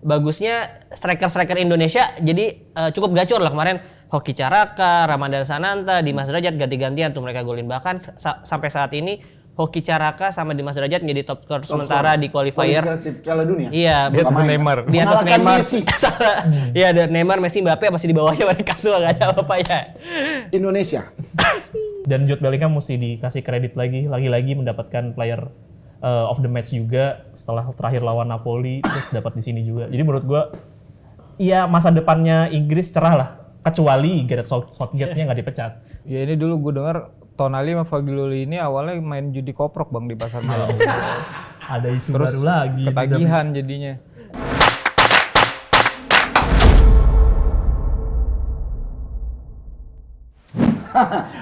Bagusnya striker-striker Indonesia jadi cukup gacor lah kemarin. Hoki Caraka, Ramadan Sananta, Dimas Derajat ganti-gantian tuh mereka golin. Bahkan sampai saat ini Hoki Caraka sama Dimas Derajat menjadi top skor sementara di qualifier Piala Dunia. Iya, Di atas Neymar. Di atas Mengalahkan Neymar. Messi. Iya, ada Neymar, Messi, Mbappe pasti di bawahnya mereka semua enggak ada apa-apa ya. Indonesia. Dan Jude Bellingham mesti dikasih kredit lagi mendapatkan player of the match juga setelah terakhir lawan Napoli, terus dapat di sini juga. Jadi menurut gua iya masa depannya Inggris cerah lah, kecuali Gareth Southgate-nya nggak dipecat. Ya ini dulu gue dengar Tonali sama Fagioli ini awalnya main judi koprok bang di pasar malam. Ada isu Terus baru lagi. ketagihan jadinya.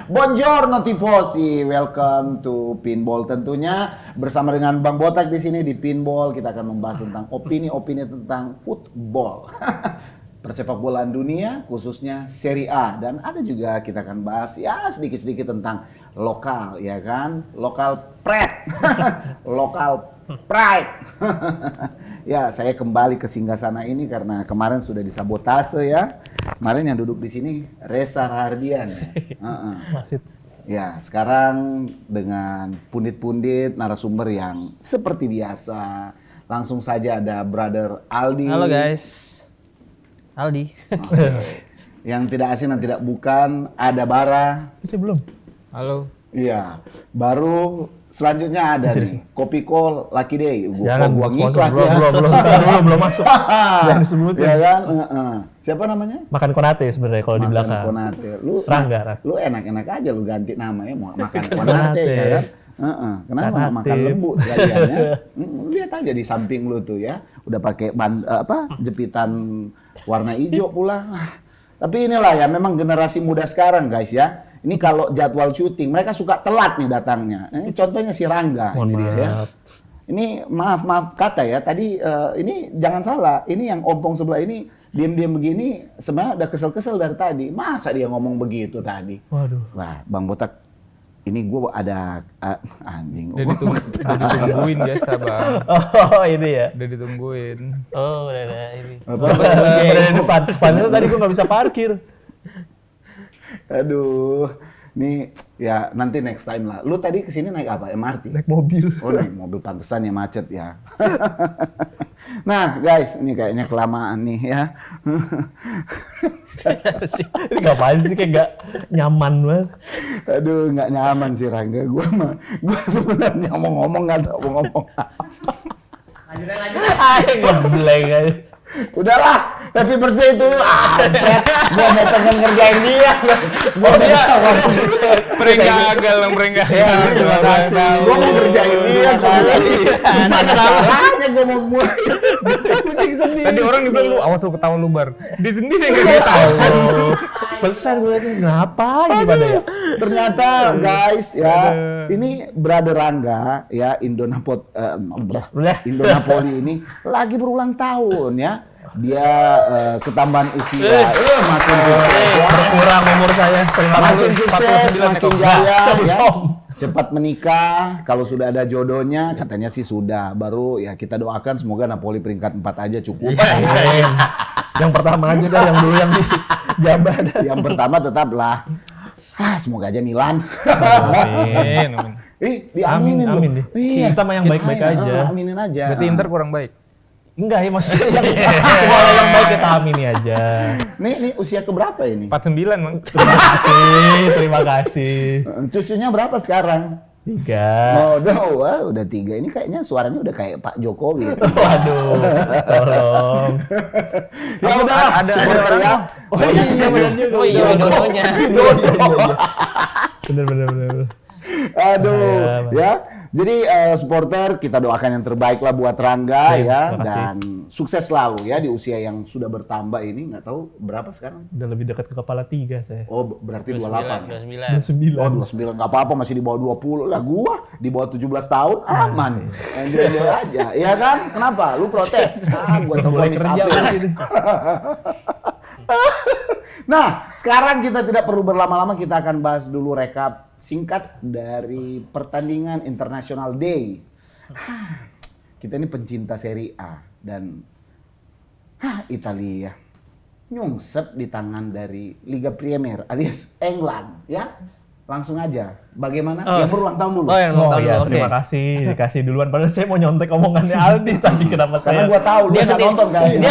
Buongiorno tifosi, welcome to Pinball tentunya bersama dengan Bang Botak di sini di Pinball kita akan membahas tentang opini-opini tentang football. Persepak bolaan dunia khususnya Serie A dan ada juga kita akan bahas ya sedikit-sedikit tentang lokal ya kan, lokal pride. Lokal pride. Ya, saya kembali ke singgasana ini karena kemarin sudah disabotase ya. Kemarin yang duduk di sini Reza Rahardian. Masih. Ya, sekarang dengan pundit-pundit narasumber yang seperti biasa. Langsung saja ada Brother Aldi. Halo guys. Aldi. Yang tidak asing dan tidak bukan ada Bara. Masih belum. Halo. Iya, baru selanjutnya ada nih, Kopi Call Lucky Day. Jangan gua sponsor, ngiklan ya. belum masuk. Jangan disebutin. Ya kan? Siapa namanya? Makan Konate sebenarnya kalau di belakang. Konate. Lu Rangga. Lu enak-enak aja lu ganti namanya mau makan Konate Konate. ya kan? Kenapa nggak makan Konate. lembu sekalian ya? Lihat aja di samping lu tuh ya, udah pakai jepitan warna hijau pula. Tapi inilah ya, memang generasi muda sekarang guys ya. Ini kalau jadwal syuting mereka suka telat nih datangnya. Ini contohnya si Rangga Mohon ini dia ya. maaf. Ini maaf kata ya. Tadi ini jangan salah. Ini yang ompong sebelah ini diam-diam begini sebenarnya udah kesel-kesel dari tadi. Masa dia ngomong begitu tadi? Waduh. Wah, Bang Botak, ini gue ada anjing. Udah ditungguin biasa bang. Oh ini ya. Udah ditungguin. Oh, udah ada ini. Ada di depan. Padahal tadi gua nggak bisa parkir. Aduh, nih ya nanti next time lah. Lu tadi kesini naik apa? MRT? Naik mobil. Oh, naik mobil, pantesan ya macet ya. Nah guys, ini kayaknya kelamaan nih ya. Ini ngapain sih kayak nggak nyaman banget. Aduh, nggak nyaman sih Rangga. Gue sebenarnya mau ngomong nggak tahu mau ngomong. Ngeblank aja. Udahlah, happy birthday itu. Gue mau pengen ngerjain dia. Gue Prank gagal dong, prank gagal. Ya, terima kasih. Gue mau ngerjain dia. Mana salahnya gue mau mulai. Pusing sendiri. Tadi orang bilang lu awas lu ketahuan lu bar. Di sendiri yang nggak tahu. Pesan gue liatin kenapa gimana ya? Ternyata guys ya, ini Brother Rangga ya Indonapoli ini lagi berulang tahun ya. Dia ketambahan usia, makin Berkurang umur saya. Terima makin kasih. sukses, 49 makin ya, jaya ya. Belum. Cepat menikah, kalau sudah ada jodohnya katanya sih sudah. Baru ya kita doakan semoga Napoli peringkat 4 aja cukup. Yang pertama aja dah, yang dulu yang di Jabar dah. Yang pertama tetaplah semoga aja Milan. Amin, amin. Diaminin Amin, loh. amin. Kita mah yang baik-baik aja. Aminin aja. Berarti Inter kurang baik. Enggak ya maksudnya kalau yang baik kita amini aja. Nih usia keberapa ini? 49 bang. Terima kasih. Cucunya berapa sekarang? 3. Udah 3. Ini kayaknya suaranya udah kayak Pak Jokowi. Waduh, tolong. Ya udah, ada supporter orang- ya. Oh iya benar juga. Oh iya, dodonya. Bener. Aduh, Bahaya, ya. Jadi supporter kita doakan yang terbaik lah buat Rangga Terima ya kasih. dan sukses selalu ya di usia yang sudah bertambah ini, nggak tahu berapa sekarang. Udah lebih dekat ke kepala 3 saya. Oh, berarti 28. 29. 29. Oh, 29 nggak apa-apa, masih di bawah 20 lah. Gua di bawah 17 tahun aman. Enjoy aja. Iya kan? Kenapa? Lu protes? Gua Mulai kerja lagi. Nah, sekarang kita tidak perlu berlama-lama, kita akan bahas dulu rekap singkat dari pertandingan International Day. Kita ini pencinta Serie A dan Italia nyungsep di tangan dari Liga Premier alias England ya. Langsung aja. Bagaimana? Yang berulang tahun dulu. Oh, yang Oh nonton iya, dulu, oke. terima kasih, dikasih duluan. Padahal saya mau nyontek omongannya Aldi tadi, kenapa Karena saya... gua tahu lu nggak nonton kayaknya.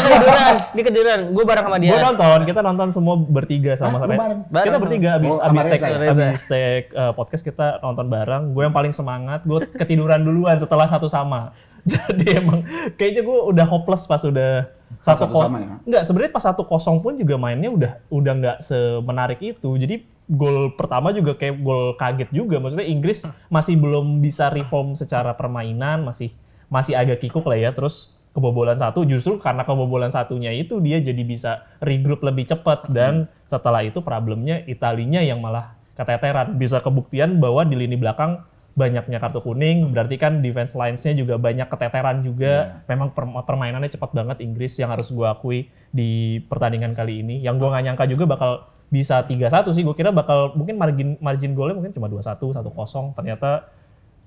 Dia ketiduran. Gue bareng sama dia. Gue nonton, kita nonton semua bertiga Hah, sama lu bareng? Kita Bareng. bertiga abis Oh, sama take Reza ya? abis take podcast kita nonton bareng. Gue yang paling semangat, gue ketiduran duluan setelah 1-1. Jadi emang kayaknya gue udah hopeless pas udah Pas 1-0. 1-1 ya? Enggak, sebenarnya pas 1-0 pun juga mainnya udah nggak semenarik itu. Jadi gol pertama juga kayak gol kaget juga. Maksudnya Inggris masih belum bisa reform secara permainan, masih agak kikuk lah ya. Terus kebobolan satu, justru karena kebobolan satunya itu dia jadi bisa regroup lebih cepat. Dan setelah itu problemnya Italinya yang malah keteteran. Bisa kebuktian bahwa di lini belakang banyaknya kartu kuning, berarti kan defense lines-nya juga banyak keteteran juga. Memang permainannya cepat banget Inggris yang harus gue akui di pertandingan kali ini. Yang gue nggak nyangka juga bakal bisa 3-1 sih. Gue kira bakal mungkin margin golnya mungkin cuma 2-1, 1-0. Ternyata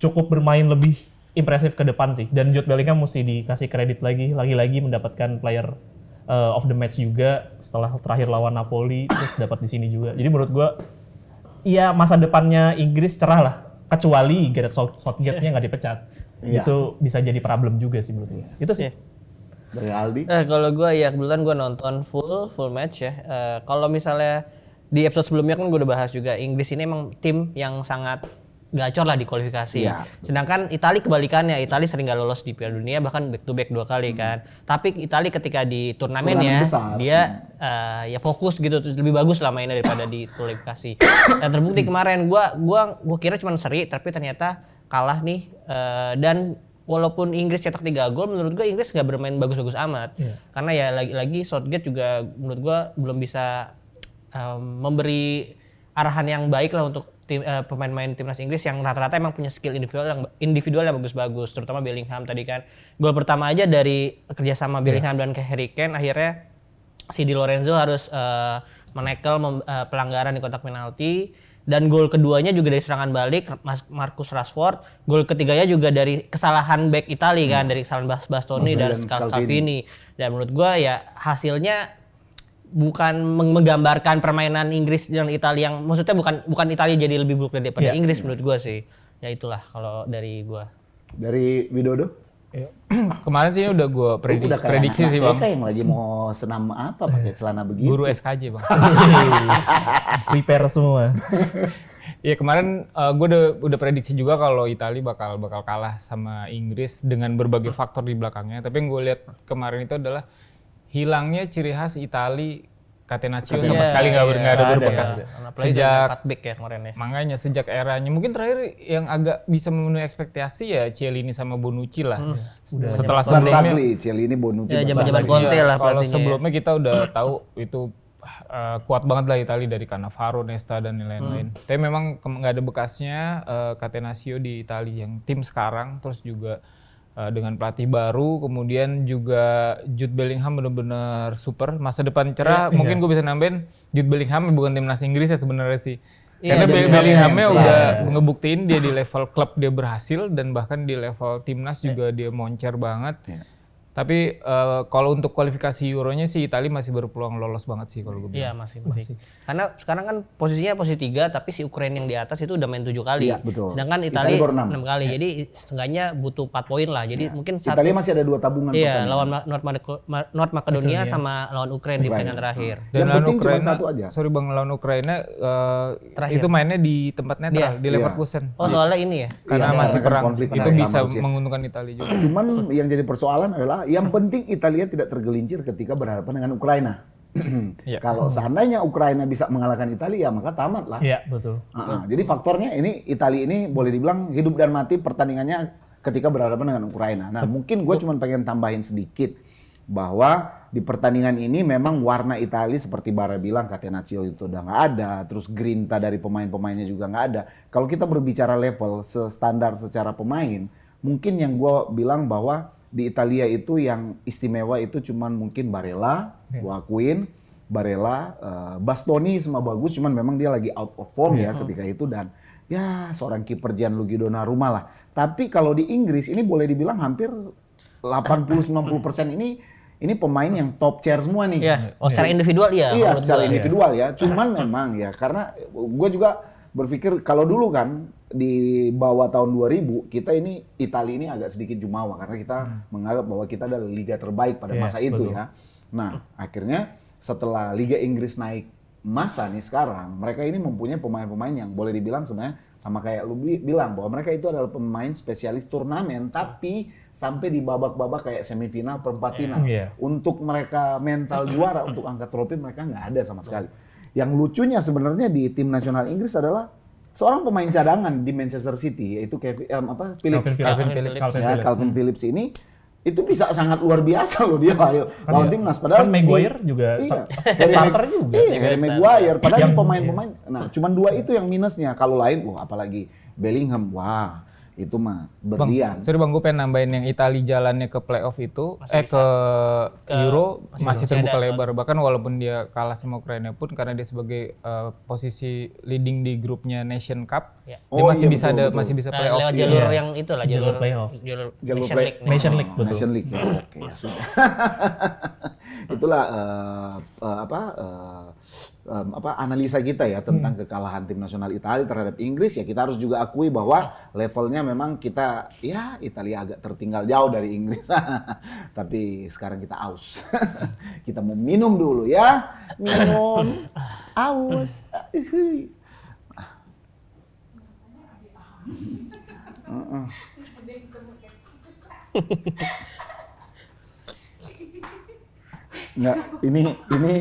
cukup bermain lebih impresif ke depan sih. Dan Jude Bellingham mesti dikasih kredit lagi-lagi mendapatkan player of the match juga setelah terakhir lawan Napoli, terus dapat di sini juga. Jadi menurut gue, iya masa depannya Inggris cerah lah. Kecuali Gareth Southgate-nya nggak dipecat. Iya. Itu bisa jadi problem juga sih menurut gue. Itu sih. Dari Aldi. Kalau gue ya kebetulan gue nonton full match ya. Kalau misalnya di episode sebelumnya kan gue udah bahas juga Inggris ini emang tim yang sangat gacor lah di kualifikasi. Iya. Sedangkan Italia kebalikannya, Italia sering gak lolos di Piala Dunia bahkan back to back 2 kali kan. Tapi Italia ketika di turnamennya Turnamen besar. dia ya fokus gitu, lebih bagus lah mainnya daripada di kualifikasi. Dan terbukti kemarin gua kira cuma seri tapi ternyata kalah nih dan walaupun Inggris cetak 3 gol, menurut gue Inggris nggak bermain bagus-bagus amat. Iya. Karena ya lagi-lagi Southgate juga menurut gue belum bisa memberi arahan yang baik lah untuk pemain-pemain timnas Inggris yang rata-rata emang punya skill individual yang bagus-bagus, terutama Bellingham tadi kan. Gol pertama aja dari kerjasama Bellingham dan Harry Kane, akhirnya si Di Lorenzo harus menekel pelanggaran di kotak penalti. Dan gol keduanya juga dari serangan balik Marcus Rashford. Gol ketiganya juga dari kesalahan back Italia kan, dari kesalahan Bastoni dan Scalvini. Dan menurut gua ya hasilnya bukan menggambarkan permainan Inggris dan Italia yang maksudnya bukan Italia jadi lebih buruk daripada Inggris menurut gua sih. Ya itulah kalau dari gua. Dari Widodo. Iya. Kemarin sih ini udah gue Udah kayak prediksi anak sih bang. TK yang lagi mau senam apa pakai celana begitu. Guru SKJ bang. Prepare semua. Iya kemarin gue udah prediksi juga kalau Italia bakal kalah sama Inggris dengan berbagai faktor di belakangnya. Tapi yang gue lihat kemarin itu adalah hilangnya ciri khas Italia. Catenaccio sama sekali nggak ada berbekas. Apalagi Sejak 4 back ya kemarin ya. makanya sejak eranya mungkin terakhir yang agak bisa memenuhi ekspektasi ya Chiellini sama Bonucci lah. Setelah sebelumnya Barzagli, Cielini, Bonucci. Ya, zaman-zaman Barzagli. Conte lah kalau pelatihnya. sebelumnya kita udah tahu itu kuat banget lah Italia dari Cannavaro, Nesta dan lain-lain. Tapi memang nggak ada bekasnya Catenaccio di Italia yang tim sekarang, terus juga dengan pelatih baru, kemudian juga Jude Bellingham benar-benar super, masa depan cerah. Mungkin gue bisa nambahin Jude Bellingham bukan timnas Inggris ya sebenarnya sih. Karena Jude Bellinghamnya Bellingham udah cerah. ngebuktiin dia di level klub dia berhasil dan bahkan di level timnas juga dia moncer banget. Iya. Tapi kalau untuk kualifikasi Euronya sih Italia masih berpeluang lolos banget sih kalau gue Iya bilang. masih. Karena sekarang kan posisinya posisi 3 tapi si Ukraina yang di atas itu udah main 7 kali. Iya, betul. Sedangkan Italia Italia baru 6 6. kali. Jadi setengahnya butuh 4 poin lah. Jadi mungkin satu Italia masih ada 2 tabungan. iya pertandingan. lawan North Makedonia sama lawan Ukraina di pertandingan terakhir. Yang lawan penting cuma Ukraina, satu aja. sorry bang, lawan Ukraina Terakhir. itu mainnya di tempat netral, di Iya. Leverkusen. Oh soalnya ini ya. Karena Iya, masih karena perang, konflik itu mereka bisa sama Rusia. menguntungkan Italia juga. Cuman yang jadi persoalan adalah yang penting Italia tidak tergelincir ketika berhadapan dengan Ukraina. Iya. Kalau seandainya Ukraina bisa mengalahkan Italia maka tamat lah. Iya, betul. Jadi faktornya ini Italia ini boleh dibilang hidup dan mati pertandingannya ketika berhadapan dengan Ukraina. Nah mungkin gue cuma pengen tambahin sedikit bahwa di pertandingan ini memang warna Italia seperti Bara bilang Catenaccio itu udah nggak ada, terus grinta dari pemain-pemainnya juga nggak ada. Kalau kita berbicara level standar secara pemain, mungkin yang gue bilang bahwa di Italia itu yang istimewa itu cuman mungkin Barella, gua akuin Barella, Bastoni semua bagus, cuman memang dia lagi out of form ya ketika itu dan ya seorang kiper Gianluigi Donnarumma lah. Tapi kalau di Inggris ini boleh dibilang hampir 80-90% ini ini pemain yang top tier semua nih. Iya, secara individual iya. Iya, menurut secara gua. individual ya. Cuman memang ya, karena gue juga berpikir kalau dulu kan di bawah tahun 2000 kita ini Italia ini agak sedikit jumawa karena kita menganggap bahwa kita adalah liga terbaik pada Iya, masa itu betul. ya. Nah, akhirnya setelah Liga Inggris naik masa nih sekarang, mereka ini mempunyai pemain-pemain yang boleh dibilang sebenarnya sama kayak lu bilang bahwa mereka itu adalah pemain spesialis turnamen tapi sampai di babak-babak kayak semifinal, perempat final. Iya. Untuk mereka mental juara untuk angkat trofi mereka nggak ada sama sekali. Yang lucunya sebenarnya di tim nasional Inggris adalah seorang pemain cadangan di Manchester City yaitu Phillips. Calvin Phillips. Phillips. Ya, Calvin Phillips ini itu bisa sangat luar biasa loh dia lawan iya. timnas padahal Kan Maguire juga iya, starter juga. Iya, Harry Maguire padahal Yang- pemain-pemain. Nah, cuman dua itu yang minusnya. Kalau lain, apalagi Bellingham, wah itu mah berlian. Sorry Bang, gue pengen nambahin yang Italia jalannya ke playoff itu, ke Euro masih terbuka ada lebar. Bahkan walaupun dia kalah sama Ukraina pun karena dia sebagai posisi leading di grupnya Nation Cup, Ya. dia masih iya, bisa betul, betul. masih bisa Nah, playoff. lewat Iya. jalur yang itulah Jalur playoff. jalur Jalur Nation play- League. Nation League, betul. Nation League ya. Oke, ya sudah. Itulah analisa kita ya tentang kekalahan tim nasional Italia terhadap Inggris. Ya kita harus juga akui bahwa levelnya memang kita ya Italia agak tertinggal jauh dari Inggris. Tapi sekarang kita aus. Kita mau minum dulu ya. Minum. Aus. Enggak, ini Ini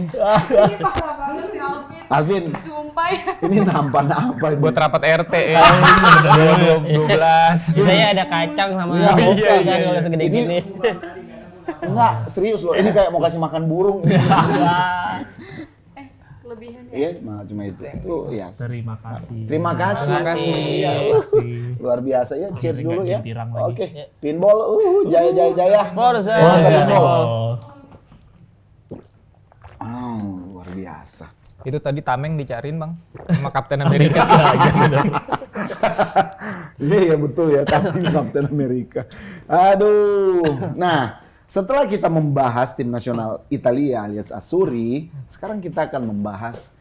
parah banget sih Alvin, Alvin. Sumpah ya. ini nampan apa ini? Buat rapat RT ya. 12. Biasanya ada kacang sama Iya, buka iya, kan iya. kalau segede Ini- gini. Enggak, serius loh. Ini kayak mau kasih makan burung. Kelebihan ya. Iya, cuma itu. Itu ya. Terima kasih. Terima kasih. Terima kasih. Iya, Terima kasih. luar biasa ya. Cheers dulu ya. Pirang lagi. Oke, pinball. Jaya jaya jaya. Forza. Forza Iya. pinball. Oh. Luar biasa. Itu tadi Tameng dicariin Bang sama Kapten Amerika. Iya ya betul ya, tapi Captain America. Aduh. Nah, setelah kita membahas tim nasional Italia alias Azzurri, sekarang kita akan membahas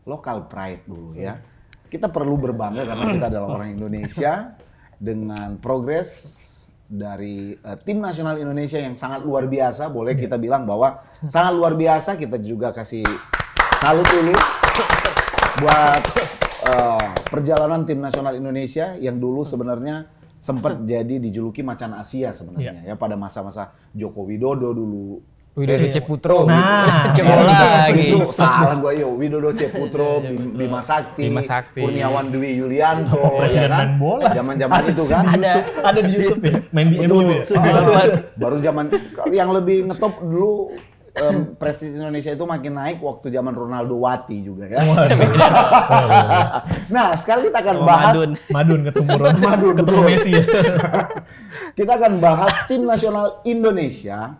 local pride dulu ya. Kita perlu berbangga karena kita adalah orang Indonesia dengan progres dari tim nasional Indonesia yang sangat luar biasa. Boleh kita bilang bahwa sangat luar biasa. Kita juga kasih salut dulu buat perjalanan tim nasional Indonesia yang dulu sebenarnya sempat jadi dijuluki macan Asia sebenarnya ya pada masa-masa Joko Widodo dulu. Widodo Ceputro. Nah, Coba lagi. Itu salah gua yo, Widodo Ceputro, Bima Sakti, Bima Sakti. Kurniawan Dwi Yulianto, Presiden main bola. Zaman-zaman itu kan. ada di YouTube ya, main di Betul. MU ya. Baru zaman yang lebih ngetop dulu prestasi Indonesia itu makin naik waktu zaman Ronaldo Wati juga ya. Nah, sekarang kita akan bahas Madun ketemu Ron, Madun, ketemu betul. Messi ya. kita akan bahas tim nasional Indonesia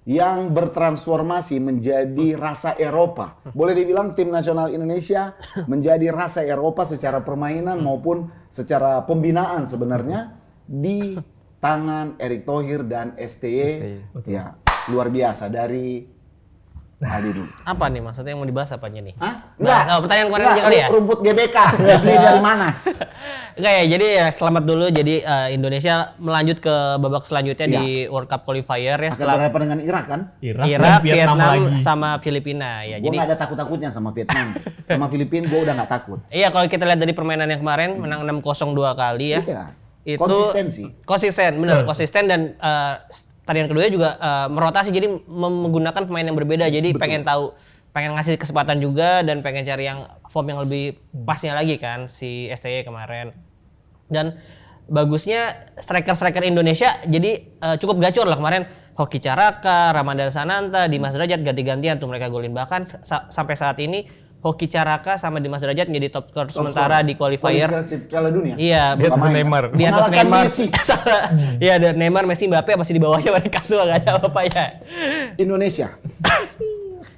yang bertransformasi menjadi rasa Eropa. Boleh dibilang tim nasional Indonesia menjadi rasa Eropa secara permainan maupun secara pembinaan sebenarnya di tangan Erick Thohir dan STY. Ya, luar biasa dari Aldi dulu. Apa nih maksudnya yang mau dibahas apanya nih? Hah? Bahas, pertanyaan kemarin Enggak, aja kali ya? rumput GBK. Beli dari mana? Enggak ya, jadi ya selamat dulu. Jadi Indonesia melanjut ke babak selanjutnya Iya. di World Cup Qualifier ya Akan setelah berhadapan dengan Irak kan? Irak, Irak, dan Vietnam, lagi. sama Filipina ya. Gue Jadi nggak ada takut-takutnya sama Vietnam. Sama Filipina gue udah nggak takut. iya kalau kita lihat dari permainan yang kemarin menang 6-0 2 kali ya. Iya. Itu Konsistensi. Konsisten, benar, konsisten dan tarian kedua juga merotasi jadi menggunakan pemain yang berbeda. Jadi pengen ngasih kesempatan juga dan pengen cari yang form yang lebih pasnya lagi kan si STY kemarin. Dan bagusnya striker-striker Indonesia jadi cukup gacor lah kemarin. Hoki Caraka, Ramadhan Sananta, Dimas Derajat ganti-gantian tuh mereka golin. Bahkan sampai saat ini Hoki Caraka sama Dimas Derajat menjadi top skor sementara di qualifier. Kualifikasi Piala Dunia. Iya, Di atas Pemain. Neymar. di atas Mengalahkan Neymar. Messi. Iya, ada Neymar, Messi, Mbappe pasti di bawahnya mereka semua enggak ada apa-apa ya. Indonesia.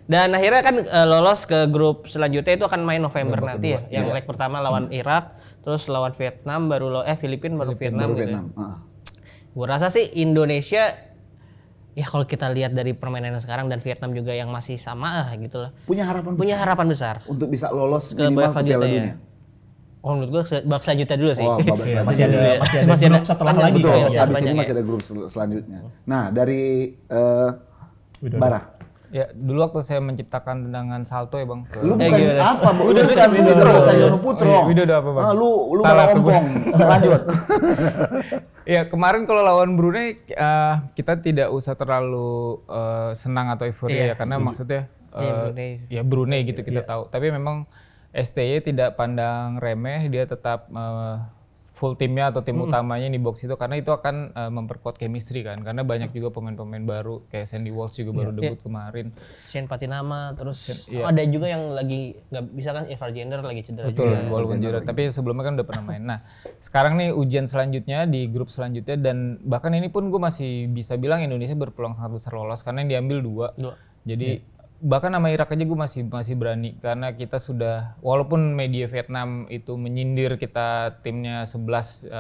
Dan akhirnya kan lolos ke grup selanjutnya itu akan main November nanti ya. Yang Iya. leg pertama lawan Irak, terus lawan Vietnam, baru Filipina baru Vietnam Baru gitu. Vietnam. Gue rasa sih Indonesia ya kalau kita lihat dari permainan sekarang dan Vietnam juga yang masih sama lah gitu lah. Punya harapan Punya besar harapan besar. untuk bisa lolos Ke minimal babak ke Piala selanjutnya Dunia. ya. Oh menurut gua babak selanjutnya dulu sih. Oh, babak Iya, selanjutnya. masih ada dulu ya. masih ada grup setelah panjang, lagi Betul, kan? masih habis panjang ini ya. masih ada grup selanjutnya. Nah, dari Widodo. Bara. Ya, dulu waktu saya menciptakan tendangan salto ya Bang. Lu bukan gimana? apa, Bu? Lu bukan Putro, Cahyono Putro. Oh iya, Widodo apa, Bang? Lu Salah, malah ompong. Lanjut. Ya, kemarin kalau lawan Brunei kita tidak usah terlalu senang atau euforia ya karena maksudnya Iya, Brunei. ya Brunei gitu kita tahu. Tapi memang STY tidak pandang remeh, dia tetap full timnya atau tim utamanya di box itu karena itu akan memperkuat chemistry kan karena banyak juga pemain-pemain baru kayak Sandy Walsh juga baru debut kemarin. Shane Patinama terus iya. ada juga yang lagi nggak bisa kan Evar Gender lagi cedera Betul, juga. walaupun cedera. Tapi sebelumnya kan udah pernah main. Nah, sekarang nih ujian selanjutnya di grup selanjutnya dan bahkan ini pun gue masih bisa bilang Indonesia berpeluang sangat besar lolos karena yang diambil dua. Jadi bahkan nama Irak aja gue masih berani karena kita sudah walaupun media Vietnam itu menyindir kita timnya 11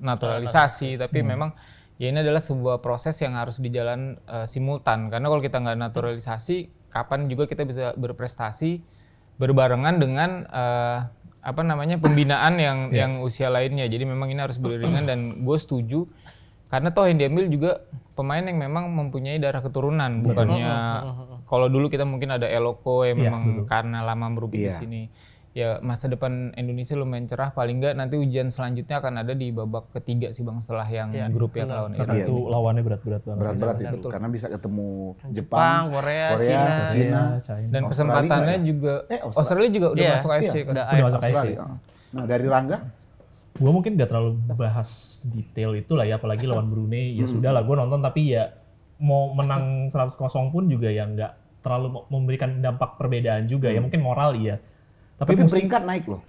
naturalisasi tapi memang ya ini adalah sebuah proses yang harus dijalan simultan karena kalau kita nggak naturalisasi kapan juga kita bisa berprestasi berbarengan dengan pembinaan yang usia lainnya jadi memang ini harus beriringan dan gue setuju karena toh yang diambil juga pemain yang memang mempunyai darah keturunan bukannya kalau dulu kita mungkin ada Eloko yang memang karena lama berubah di sini ya masa depan Indonesia lumayan cerah paling nggak nanti ujian selanjutnya akan ada di babak ketiga sih Bang setelah yang grup yang lawan Karena Irak. itu lawannya berat-berat banget. Berat-berat itu karena bisa ketemu Jepang, Jepang, Korea, Cina. China. Dan Australia kesempatannya nggak ya? juga Australia. Australia juga udah Iya, masuk AFC kan. udah Udah masuk IC. Australia. Nah, dari Rangga Gue mungkin gak terlalu bahas detail itu lah ya, apalagi lawan Brunei. Ya sudah lah, gue nonton tapi ya mau menang 100-0 pun juga ya nggak terlalu memberikan dampak perbedaan juga ya. Mungkin moral iya. tapi peringkat naik loh.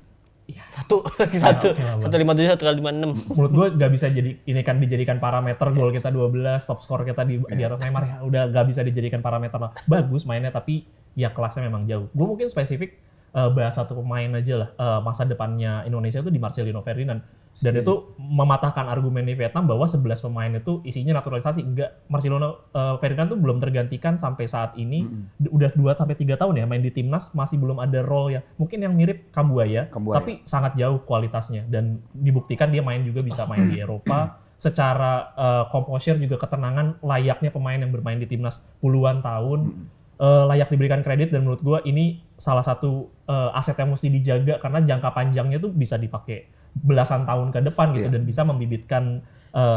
Satu 157 156. Menurut gue gak bisa dijadikan parameter gol kita 12, top skor kita di atas Neymar ya udah gak bisa dijadikan parameter lah. Bagus mainnya tapi ya kelasnya memang jauh. Gue mungkin spesifik bahas satu pemain aja lah masa depannya Indonesia itu di Marcelino Ferdinand dan itu mematahkan argumen di Vietnam bahwa 11 pemain itu isinya naturalisasi. Enggak, Marcelino Ferdinand tuh belum tergantikan sampai saat ini. Udah 2-3 tahun ya main di timnas, masih belum ada role ya mungkin yang mirip Kambuaya. Tapi sangat jauh kualitasnya dan dibuktikan dia main juga bisa main di Eropa secara composure juga ketenangan layaknya pemain yang bermain di timnas puluhan tahun. Layak diberikan kredit dan menurut gue ini salah satu aset yang mesti dijaga karena jangka panjangnya tuh bisa dipakai belasan tahun ke depan gitu dan bisa membibitkan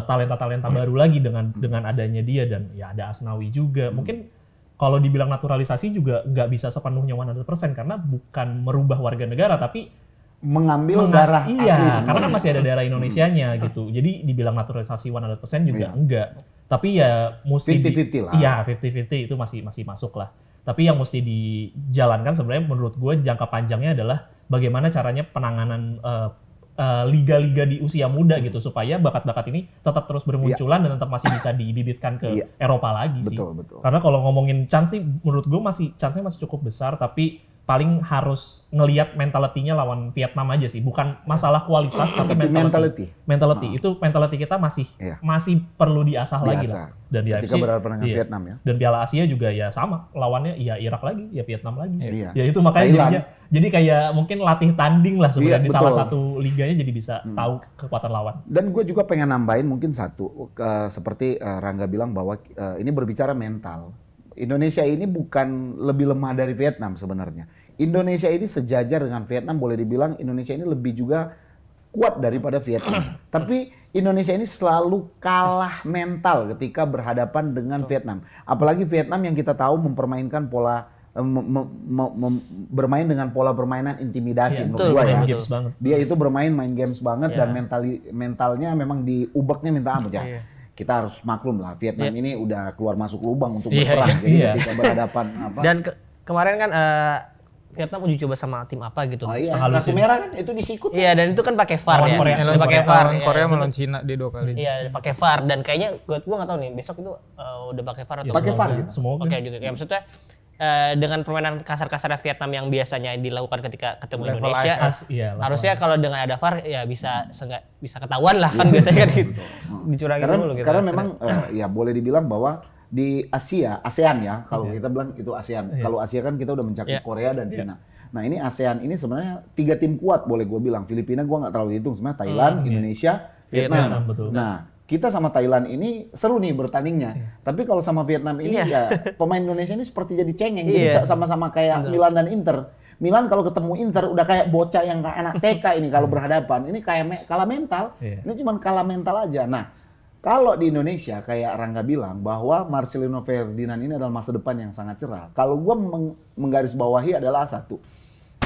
talenta-talenta baru lagi dengan adanya dia dan ya ada Asnawi juga. Mungkin kalau dibilang naturalisasi juga nggak bisa sepenuhnya 100% karena bukan merubah warga negara tapi mengambil darah asli iya, semua. karena kan masih ada darah Indonesianya gitu. Jadi dibilang naturalisasi 100% juga enggak. Tapi ya mesti 50-50 lah. Iya, 50-50 itu masih masuk lah. Tapi yang mesti dijalankan sebenarnya menurut gue jangka panjangnya adalah bagaimana caranya penanganan liga-liga di usia muda gitu supaya bakat-bakat ini tetap terus bermunculan dan tetap masih bisa dibibitkan ke Eropa lagi sih. Betul. Karena kalau ngomongin chance sih menurut gue chance-nya masih cukup besar tapi paling harus ngelihat mentality-nya lawan Vietnam aja sih, bukan masalah kualitas tapi mentality. Itu mentality kita masih perlu diasah lagi lah. Dan di ketika AFC, berhadapan dengan Vietnam ya. Dan Piala Asia juga ya sama, lawannya ya Irak lagi, ya Vietnam lagi. Iya. Ya itu makanya jadi kayak mungkin latih tanding lah sebenarnya di salah betul. satu liganya jadi bisa tahu kekuatan lawan. Dan gue juga pengen nambahin mungkin satu, seperti Rangga bilang bahwa ini berbicara mental. Indonesia ini bukan lebih lemah dari Vietnam sebenarnya. Indonesia ini sejajar dengan Vietnam, boleh dibilang Indonesia ini lebih juga kuat daripada Vietnam. Tapi Indonesia ini selalu kalah mental ketika berhadapan dengan Vietnam. Apalagi Vietnam yang kita tahu mempermainkan pola bermain dengan pola permainan intimidasi menurut gua ya. Games banget. Dia itu main games banget dan mentalnya memang diubeknya minta ampun ya. Kita harus maklum lah Vietnam ini udah keluar masuk lubang untuk berperang. Jadi ketika berhadapan apa? Dan kemarin kan Vietnam uji coba sama tim apa gitu. Oh iya, kartu merah kan itu disikut. Iya, dan itu kan pakai VAR Lawan ya. Korea. Dia pakai VAR. Korea melawan Cina dia 2 kali. Iya, pakai VAR dan kayaknya gua nggak tahu nih besok itu udah pakai VAR atau Pakai VAR gitu. Semoga. Oke gitu. Ya maksudnya dengan permainan kasar-kasarnya Vietnam yang biasanya dilakukan ketika ketemu Indonesia, harusnya kalau dengan ada VAR ya bisa ketahuan lah kan biasanya kan gitu. Dicurangin dulu gitu. Karena memang ya boleh dibilang bahwa di Asia, ASEAN ya, kalau kita bilang itu ASEAN. Iya. Kalau Asia kan kita udah mencakup Iya. Korea dan Cina. Nah ini ASEAN ini sebenarnya 3 tim kuat boleh gue bilang. Filipina gue nggak terlalu hitung, sebenarnya Thailand, Indonesia, Vietnam. Vietnam, betul. Nah kita sama Thailand ini seru nih bertandingnya. Tapi kalau sama Vietnam ini ya pemain Indonesia ini seperti jadi cengeng, jadi sama-sama kayak Milan dan Inter. Milan kalau ketemu Inter udah kayak bocah yang kayak anak TK ini kalau berhadapan. Ini kayak kalah mental. Iya. Ini cuma kalah mental aja. Nah, kalau di Indonesia kayak Rangga bilang bahwa Marcelino Ferdinand ini adalah masa depan yang sangat cerah. Kalau gua menggarisbawahi adalah satu.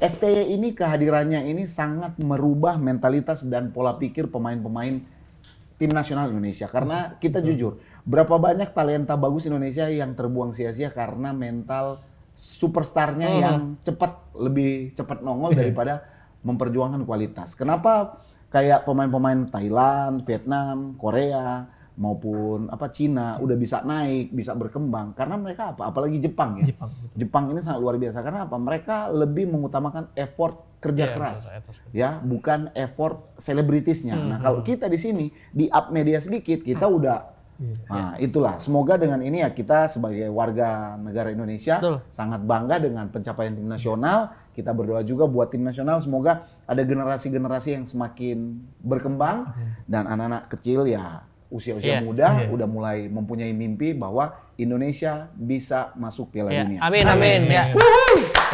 STY ini kehadirannya ini sangat merubah mentalitas dan pola pikir pemain-pemain tim nasional Indonesia. Karena kita jujur, berapa banyak talenta bagus Indonesia yang terbuang sia-sia karena mental superstarnya yang lebih cepat nongol daripada memperjuangkan kualitas. Kenapa kayak pemain-pemain Thailand, Vietnam, Korea maupun Cina udah bisa naik, bisa berkembang karena mereka apalagi Jepang ya. Jepang ini sangat luar biasa karena apa? Mereka lebih mengutamakan effort kerja keras. Ya, bukan effort selebritisnya. Nah, kalau kita di sini di up media sedikit kita udah nah, itulah. Semoga dengan ini ya kita sebagai warga negara Indonesia sangat bangga dengan pencapaian tim nasional. Kita berdoa juga buat tim nasional semoga ada generasi-generasi yang semakin berkembang dan anak-anak kecil ya usia-usia muda udah mulai mempunyai mimpi bahwa Indonesia bisa masuk Piala Dunia. Amin, amin. Ya.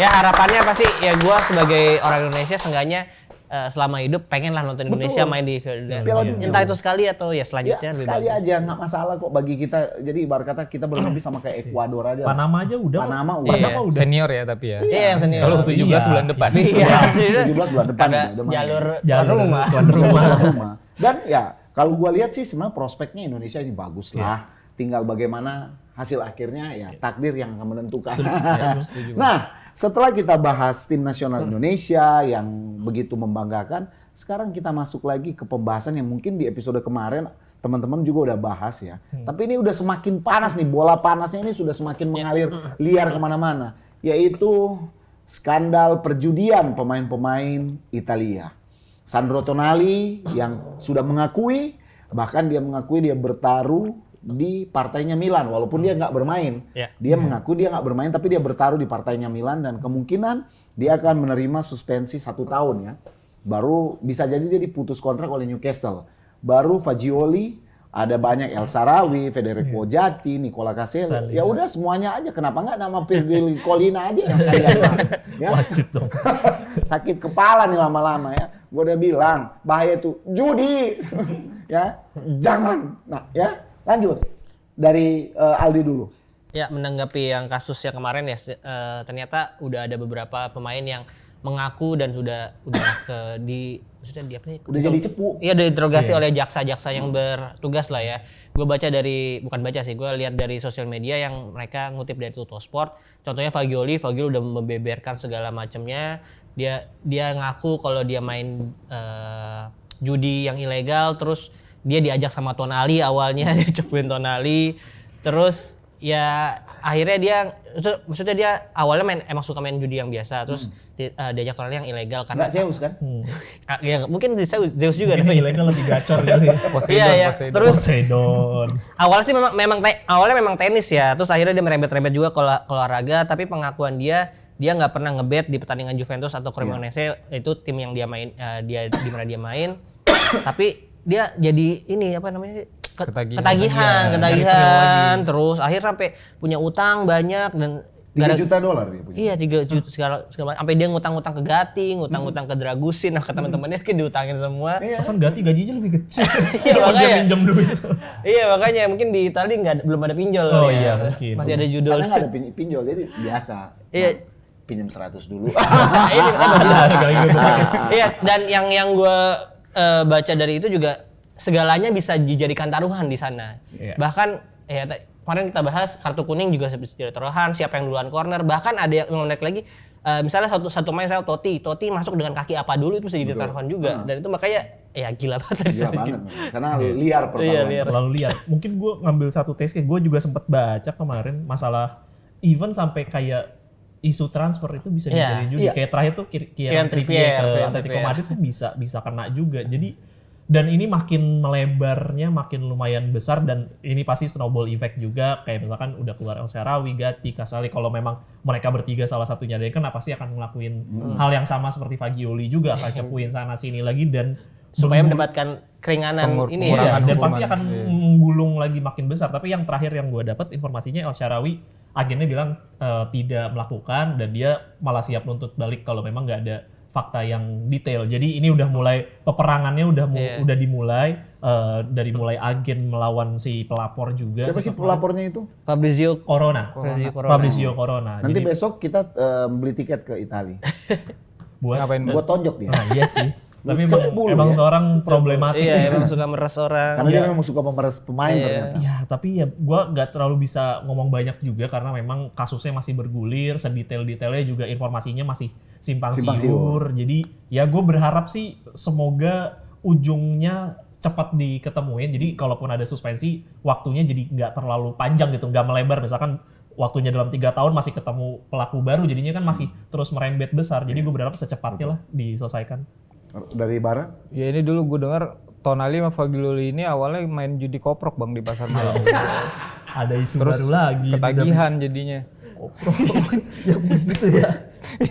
Ya harapannya pasti ya gua sebagai orang Indonesia seenggaknya selama hidup pengen lah nonton Indonesia main di Piala Dunia. entah itu sekali atau ya selanjutnya Ya, lebih sekali bagus. aja nggak masalah kok bagi kita. Jadi ibarat kata kita berlebih sama kayak Ekuador aja. lah. Panama aja udah. Panama Panama udah. udah. Senior ya tapi ya. Iya, yang senior. Kalau 17 bulan depan. Iya, 17 bulan depan ada udah main. jalur Jalur tuan rumah. rumah. Dan ya kalau gua lihat sih sebenarnya prospeknya Indonesia ini bagus lah. Tinggal bagaimana hasil akhirnya ya takdir yang akan menentukan. Nah, setelah kita bahas tim nasional Indonesia yang begitu membanggakan, sekarang kita masuk lagi ke pembahasan yang mungkin di episode kemarin teman-teman juga udah bahas ya. Tapi ini udah semakin panas nih, bola panasnya ini sudah semakin mengalir liar kemana-mana. Yaitu skandal perjudian pemain-pemain Italia. Sandro Tonali yang sudah mengakui, bahkan dia mengakui dia bertaruh di partainya Milan walaupun dia nggak bermain. Dia mengaku dia nggak bermain tapi dia bertaruh di partainya Milan dan kemungkinan dia akan menerima suspensi 1 tahun ya. Baru bisa jadi dia diputus kontrak oleh Newcastle. Baru Fagioli, ada banyak El Sarawi, Federico Jati, Nicola Caselli. Ya udah semuanya aja. Kenapa nggak nama Virgil Colina aja yang sekalian ya? Wasit dong. Sakit kepala nih lama-lama ya. Gue udah bilang bahaya itu judi. Ya, jangan. Nah, ya. Lanjut dari Aldi dulu. Ya menanggapi yang kasus yang kemarin ya ternyata udah ada beberapa pemain yang mengaku dan sudah maksudnya di apa nih? Udah jadi cepu. Iya diinterogasi oleh jaksa-jaksa yang bertugas lah ya. Gue bukan baca sih, gue lihat dari sosial media yang mereka ngutip dari Tuttosport. Contohnya Fagioli udah membeberkan segala macamnya. Dia ngaku kalau dia main judi yang ilegal, terus dia diajak sama Tonali awalnya, dia cepuin Tonali. Terus ya akhirnya maksudnya dia awalnya emang suka main judi yang biasa, terus diajak Tonali yang ilegal karena Nggak Zeus kan? ya mungkin Zeus juga Ini namanya. ilegal lebih gacor kali. Iya ya. Terus Poseidon. awalnya sih awalnya memang tenis ya, terus akhirnya dia merembet-rembet juga ke olahraga, tapi pengakuan dia nggak pernah ngebet di pertandingan Juventus atau Cremonese, itu tim yang dia main di mana dia main. Tapi dia jadi ini apa namanya? Ketagihan, terus akhir sampai punya utang banyak dan $3 juta dia punya. Iya 3 juta segala sampai dia ngutang-ngutang ke Gating, ngutang-ngutang ke Dragusin, nah ke teman-temannya kayak diutangin semua. Pasan ganti gajinya lebih kecil. Iya, makanya. Minjem duit. Iya makanya mungkin di Itali belum ada pinjol. Oh, ya. iya, mungkin. Masih ada judul. Sana nggak ada pinjol, jadi biasa. Iya. Nah, pinjam 100 dulu. Ini Kali gitu. iya, dan yang gue baca dari itu juga segalanya bisa dijadikan taruhan di sana. Iya. Bahkan ya kemarin kita bahas kartu kuning juga bisa jadi taruhan, siapa yang duluan corner, bahkan ada yang menarik lagi misalnya satu main saya Totti masuk dengan kaki apa dulu itu bisa jadi taruhan juga. Dan itu makanya ya gila banget dari Gila sana. banget. Karena liar pertarungan. liar. Terlalu liar. Mungkin gue ngambil satu case, gue juga sempat baca kemarin masalah even sampai kayak isu transfer itu bisa Iya, dijadiin juga. iya. Kayak terakhir tuh Kieran Trippier Trippier ke ke Atletico Trippier. Madrid tuh bisa kena juga. Jadi Dan ini makin melebarnya, makin lumayan besar, dan ini pasti snowball effect juga. Kayak misalkan udah keluar El Shaarawy, Gatti, Casale, kalau memang mereka bertiga salah satunya dari kan pasti akan ngelakuin hal yang sama seperti Fagioli juga, akan cepuin sana sini lagi dan Supaya mendapatkan keringanan ini ya. Iya, dan hukuman. pasti akan menggulung lagi makin besar. Tapi yang terakhir yang gue dapat informasinya El Shaarawy agennya bilang tidak melakukan, dan dia malah siap nuntut balik kalau memang nggak ada fakta yang detail. Jadi ini udah mulai peperangannya udah dimulai dari mulai agen melawan si pelapor juga. Siapa sih pelapornya itu? Fabrizio Corona. Fabrizio Corona. Nanti Jadi besok kita beli tiket ke Italia. buat Ngapain? Gua tonjok dia. Nah, iya sih. Tapi Cebul emang ya? orang problematik. Iya, emang suka meres orang. Karena dia memang suka memeras pemain Iya. ternyata. Ya, tapi ya gue nggak terlalu bisa ngomong banyak juga karena memang kasusnya masih bergulir, sedetail-detailnya juga informasinya masih simpang Simpang siur. Jadi ya gue berharap sih semoga ujungnya cepat diketemuin. Jadi kalaupun ada suspensi, waktunya jadi nggak terlalu panjang gitu, nggak melebar. Misalkan waktunya dalam 3 tahun masih ketemu pelaku baru, jadinya kan masih terus merembet besar. Jadi gue berharap secepatnya lah diselesaikan. Dari Bara? Ya ini dulu gue dengar Tonali sama Fagioli ini awalnya main judi koprok bang di pasar malam. Ada isu Terus baru lagi. ketagihan jadinya. Gitu ya.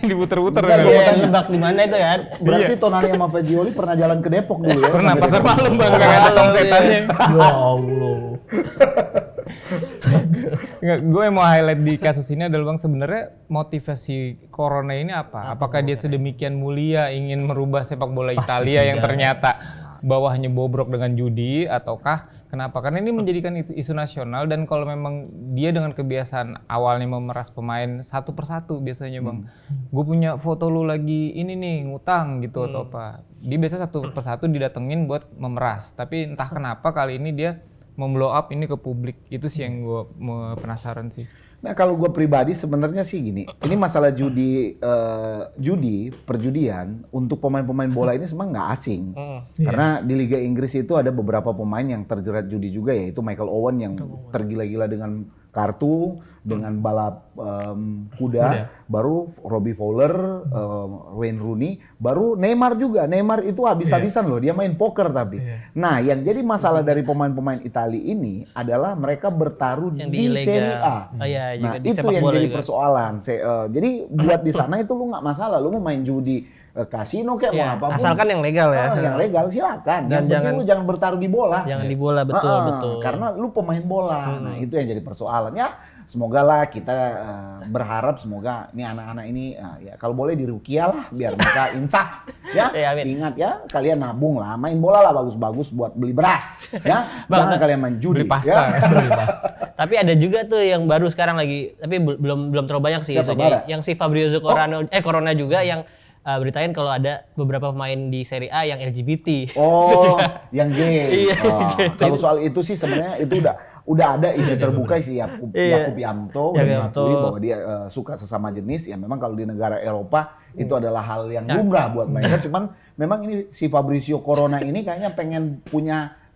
Diputer-puter Enggak, kan. gua Iya, tanya. lebak di mana itu kan? Berarti Tonali sama Fagioli pernah jalan ke Depok dulu ya? Pernah sampai pasar Depok. malam bang, gak ada tong setannya. Ya Allah. Gue mau highlight di kasus ini adalah bang, sebenarnya motivasi Corona ini apa? Apakah dia sedemikian mulia ingin merubah sepak bola Italia yang tidak. ternyata bawahnya bobrok dengan judi, ataukah kenapa? Karena ini menjadikan isu nasional, dan kalau memang dia dengan kebiasaan awalnya memeras pemain satu persatu biasanya bang, gue punya foto lu lagi ini nih ngutang gitu atau apa, dia biasa satu persatu didatengin buat memeras, tapi entah kenapa kali ini dia memblow up ini ke publik. Itu sih yang gue penasaran sih. Nah kalau gue pribadi sebenarnya sih gini, ini masalah perjudian untuk pemain-pemain bola ini sebenarnya nggak asing. Karena di Liga Inggris itu ada beberapa pemain yang terjerat judi juga, yaitu Michael Owen yang tergila-gila dengan kartu, dengan balap kuda, baru Robbie Fowler, Wayne Rooney, baru Neymar juga. Neymar itu habis-habisan loh, dia main poker tapi. Nah yang jadi masalah dari pemain-pemain Italia ini adalah mereka bertaruh Yang di ilegal. Serie A. Oh iya, juga Nah di itu sepak yang bola jadi juga. persoalan. Jadi buat di sana itu lu nggak masalah, lu mau main judi kasino kayak Iya, mau apapun. asalkan yang legal ya. Yang legal silakan. Dan Yang penting jangan- lu jangan bertaruh di bola. Jangan di bola, betul, betul. Karena lu pemain bola. Nah itu yang jadi persoalan. Ya semoga lah kita berharap semoga ini anak-anak ini ya kalau boleh dirukiah lah biar mereka insaf. Ya Iya, amin. ingat ya kalian nabung lah, main bola lah bagus-bagus buat beli beras. Ya jangan kalian main judi. Beli pasta. Ya. Tapi ada juga tuh yang baru sekarang lagi, tapi belum terlalu banyak sih Siapa, isunya. Bara? Yang si Fabrizio Corona juga yang beritain kalau ada beberapa pemain di Serie A yang LGBT. Oh, Itu juga. yang gay. Iya, Oh, gitu. kalau soal itu sih sebenarnya itu udah ada isu terbuka si Yakub Iya. Yanto Yakub udah Yanto. mengakui bahwa dia suka sesama jenis. Ya memang kalau di negara Eropa itu adalah hal yang lumrah buat mereka. Cuman memang ini si Fabrizio Corona ini kayaknya pengen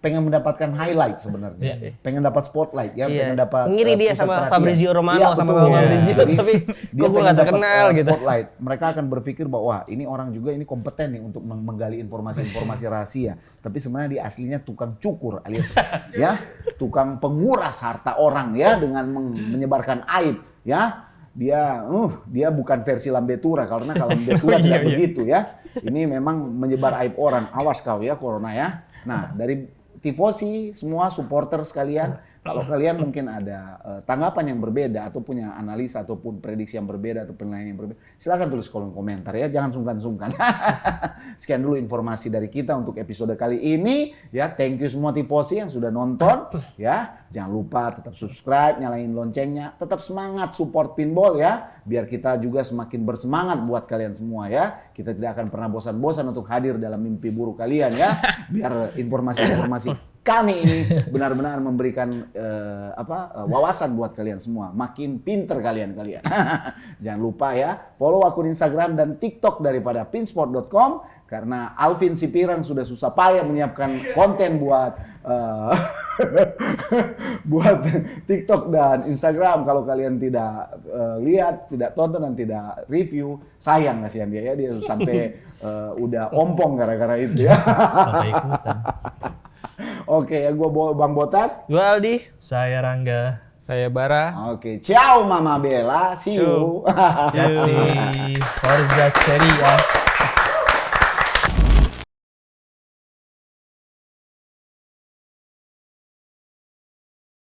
mendapatkan highlight sebenarnya. Iya. Pengen dapat spotlight ya, Iya. pengen dapat Ngiri dia pusat sama perhatian. Fabrizio Romano, Iya, sama betul. Fabrizio, Jadi, tapi dia kok gue pengen nggak dapat, terkenal gitu. spotlight. Mereka akan berpikir bahwa wah, ini orang juga ini kompeten nih untuk menggali informasi-informasi rahasia. Tapi sebenarnya dia aslinya tukang cukur alias ya, tukang penguras harta orang ya dengan menyebarkan aib ya. Dia bukan versi Lambetura karena kalau Lambetura tidak begitu ya. Ini memang menyebar aib orang. Awas kau ya Corona ya. Nah, dari tifosi semua supporter sekalian, kalau kalian mungkin ada tanggapan yang berbeda atau punya analisa ataupun prediksi yang berbeda atau penilaian yang berbeda, silakan tulis kolom komentar ya, jangan sungkan-sungkan. Sekian dulu informasi dari kita untuk episode kali ini ya. Thank you semua tifosi yang sudah nonton ya. Jangan lupa tetap subscribe, nyalain loncengnya, tetap semangat support Pinball ya, biar kita juga semakin bersemangat buat kalian semua ya. Kita tidak akan pernah bosan-bosan untuk hadir dalam mimpi buruk kalian ya, biar informasi-informasi kami ini benar-benar memberikan wawasan buat kalian semua. Makin pinter kalian. Jangan lupa ya, follow akun Instagram dan TikTok daripada pinsport.com karena Alvin Sipirang sudah susah payah menyiapkan konten buat buat TikTok dan Instagram. Kalau kalian tidak lihat, tidak tonton dan tidak review, sayang kasihan dia ya, dia sampai udah ompong gara-gara itu ya. Sampai ikutan. Oke, ya gue Bang Botak. Gue Aldi. Saya Rangga. Saya Bara. Oke, ciao Mama Bella, see you. Grazie. Forza Serie A.